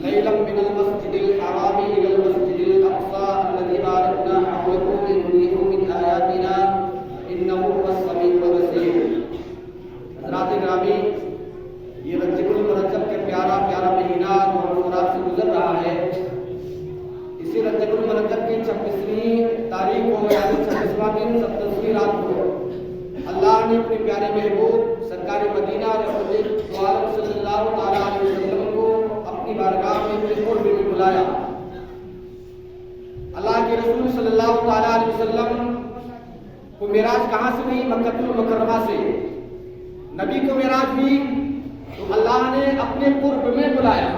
ليلا من المسجد الحرام إلى المسجد الأقصى الذي باركنا حوله لنريه من آياتنا إنه هو السميع البصير. حضرات گرامی، یہ رجب المرجب کے پیارا پیارا مہینہ جو ہم اور آپ سے گزر رہا ہے، اسی رجب المرجب کی 26ویں تاریخ کو یعنی 26واں دن 27ویں رات کو اللہ نے اپنے پیارے محبوب سرکار مدینہ رحمت عالم صلی اللہ تعالیٰ علیہ وسلم کو اپنی بارگاہ میں اپنے قرب میں بلایا. اللہ کے رسول صلی اللہ تعالیٰ علیہ وسلم کو معراج کہاں سے ہوئی؟ مکہ المکرمہ سے. نبی کو معراج ہوئی تو اللہ نے اپنے قرب میں بلایا،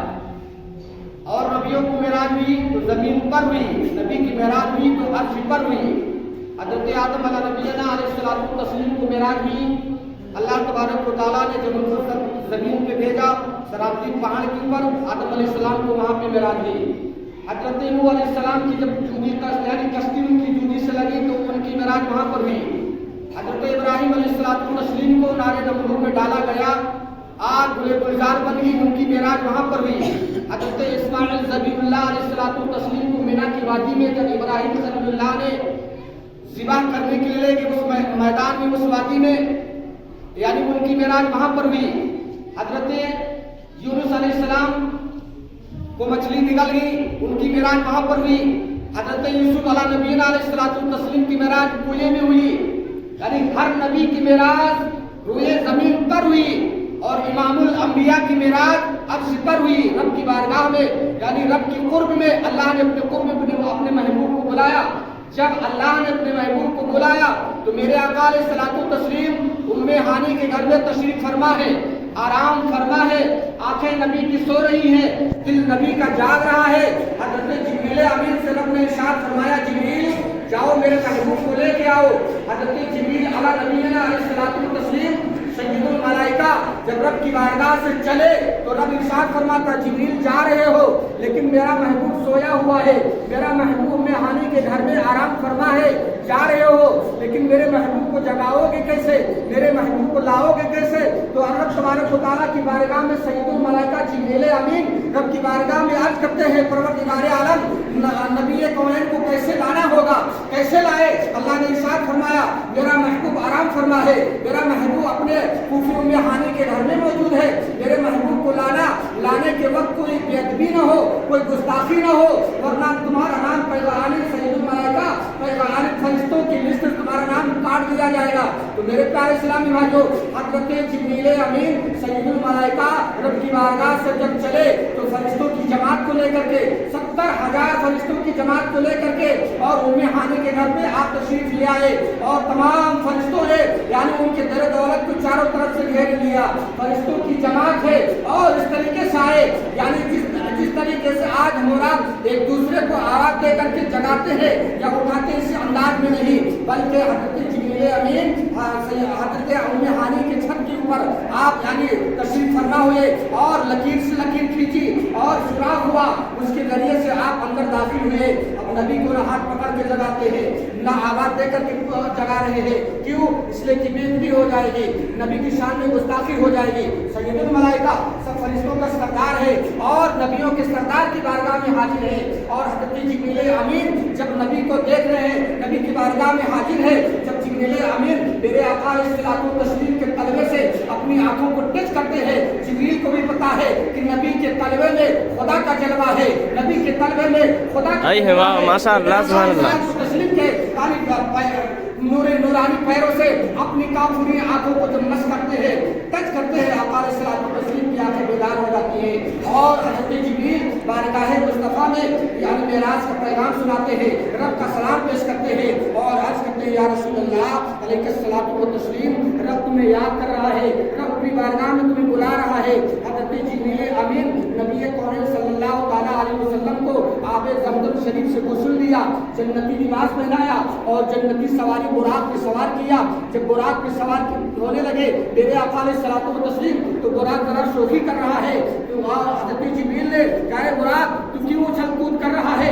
اور نبیوں کو معراج ہوئی تو زمین پر ہوئی. نبی کی معراج ہوئی تو عرش پر ہوئی. حضرت آدم علیہ نبینا علیہ الصلوۃ والتسلیم کو معراج ہوئی. اللہ تبارک و تعالیٰ نے جب ان کو زمین پہ بھیجا سراتی پہاڑ کے اوپر، آدم علیہ السلام کو وہاں پہ معراج ہوئی. حضرت نوح علیہ السلام کی جب جودی کا یعنی کشتی ان کی جودی سے لگی تو ان کی معراج وہاں پر ہوئی. حضرت ابراہیم علیہ الصلوۃ والتسلیم کو نار نمرود میں ڈالا گیا، آگ گلے گلزار بن گئی، ان کی معراج وہاں پر ہوئی. حضرت اسماعیل ذبیح اللہ علیہ الصلوۃ والتسلیم کو مینا کی وادی میں جب ابراہیم صلی اللہ نے ذبح کرنے کے لیے کہ اس میدان میں اس وادی میں یعنی ان کی معراج وہاں پر ہوئی. حضرت یونس علیہ السلام کو مچھلی نکل گئی، ان کی معراج وہاں پر ہوئی. حضرت یوسف علیہ نبینا علیہ الصلوۃ والتسلیم کی معراج کوئے میں ہوئی. یعنی ہر نبی کی معراج روئے زمین پر ہوئی، اور امام الانبیاء کی معراج عرش پر ہوئی، رب کی بارگاہ میں یعنی رب کی قرب میں. اللہ نے اپنے قرب میں اپنے محبوب کو بلایا. جب اللہ نے اپنے محبوب کو بلایا تو میرے آقا علیہ الصلوۃ والتسلیم ام ہانی کے گھر میں تشریف فرما ہے، آرام فرما ہے. آنکھیں نبی کی سو رہی ہیں، دل نبی کا جاگ رہا ہے. حضرت جبریل امین سے رب نے ارشاد فرمایا، جبریل جاؤ میرے محبوب کو لے کے آؤ. حضرت جبریل علیہ نبینا علیہ الصلوۃ والتسلیم سید الملائکہ جب رب کی بارگاہ سے چلے تو رب ارشاد فرماتا، جبریل جا رہے ہو لیکن میرا محبوب سویا ہوا ہے، میرا محبوب میں ہانی کے گھر میں آرام فرما ہے. جا رہے ہو لیکن میرے محبوب کو جگاؤ گے کیسے، میرے محبوب کو لاؤ گے کیسے؟ تو رب تبارک و تعالیٰ کی بارگاہ میں سید الملائکہ جبریل امین رب کی بارگاہ میں عرض کرتے ہیں، پروردگار عالم نبی کونین کو کیسے لانا ہوگا، کیسے لائے؟ اللہ نے ارشاد فرمایا، میرا محبوب آرام فرما ہے، میرا محبوب اپنے کوفی ام ہانی کے گھر میں موجود ہے. میرے محبوب کو لانے کے وقت کوئی بے ادبی نہ ہو، کوئی گستاخی نہ ہو، ورنہ تمہارا نام پیغام سید الملائکہ پیغام فرشتوں کی لسٹ تمہارا نام کاٹ دیا جائے گا. تو میرے پیارے اسلامی بھائیوں، حضرت جبریل امین سید الملائکہ رب کی بارگاہ سے جب چلے تو فرشتوں کی جماعت کو لے کر کے 70,000 فرشتوں کی جماعت کو لے کر کے اور ام ہانی کے گھر میں آپ تشریف لے آئے، اور تمام فرشتوں نے یعنی ان کے در دولت کو چاروں طرف سے گھیر لیا. فرشتوں کی جماعت ہے اور اس طریقے سے آئے یعنی جس طریقے سے آج ہم اور ایک دوسرے کو آواز دے کر کے جگاتے ہیں یا اٹھاتے ہیں، اس انداز میں نہیں، بلکہ حضرت جبریل امین حضرت ام ہانی کے چھت کے اوپر آپ یعنی تشریف فرما ہوئے اور لکیر سے لکیر کھینچی اور سوراخ ہوا، اس کے ذریعے سے آپ اندر داخل ہوئے. اب نبی کو نہ ہاتھ پکڑ کے جگاتے ہیں نہ آواز دے کر کے جگا رہے ہیں. کیوں؟ اس لیے کہ بے ادبی ہو جائے گی، نبی کی شان میں گستاخی ہو جائے گی. سید الملائکہ سب فرشتوں کا سردار ہے اور نبیوں کے سردار کی بارگاہ میں حاضر ہے. اور حضرت جبریل امین جب نبی کو دیکھ رہے ہیں، نبی کی بارگاہ میں حاضر ہے، جب جبریل امین میرے آقا علیہ الصلوۃ والتسلیم کے طلبے سے اپنی آنکھوں کو ٹچ کرتے ہیں، جبریل کو بھی پتا ہے کہ نبی کے طلبے میں خدا کا جلوہ ہے، نبی کے طلبے میں خدا کا جلوہ ہے. ماشاء اللہ سبحان اللہ. تسلیم کے نورانی پیروں سے اپنی کافری آنکھوں کو جب مس کرتے ہیں، ٹچ کرتے ہیں، آقا علیہ الصلوۃ والتسلیم کی آنکھیں بیدار ہو جاتی ہیں اور حضرت جبریل بارگاہ مصطفیٰ میں یعنی معراج کا پیغام سناتے ہیں، رب کا سلام پیش کرتے ہیں اور عرض کرتے ہیں، یا رسول اللہ علیہ الصلوۃ والتسلیم، رب تمہیں یاد کر رہا ہے، رب اپنی بارگاہ میں تمہیں بلا رہا ہے. حضرت جبریل امین نبی کونین صلی اللہ تعالیٰ علیہ وسلم کو آب زمزم شریف سے غسل دیا، جنتی لباس پہنایا اور جنتی سواری براق پہ سوار کیا. جب براق پہ سوار ہونے لگے میرے آقا علیہ الصلوۃ والتسلیم تو براق ذرا شوخی کر رہا ہے. تو حضرت جبریل نے کہا، براق تو کیوں اچھل کود کر رہا ہے؟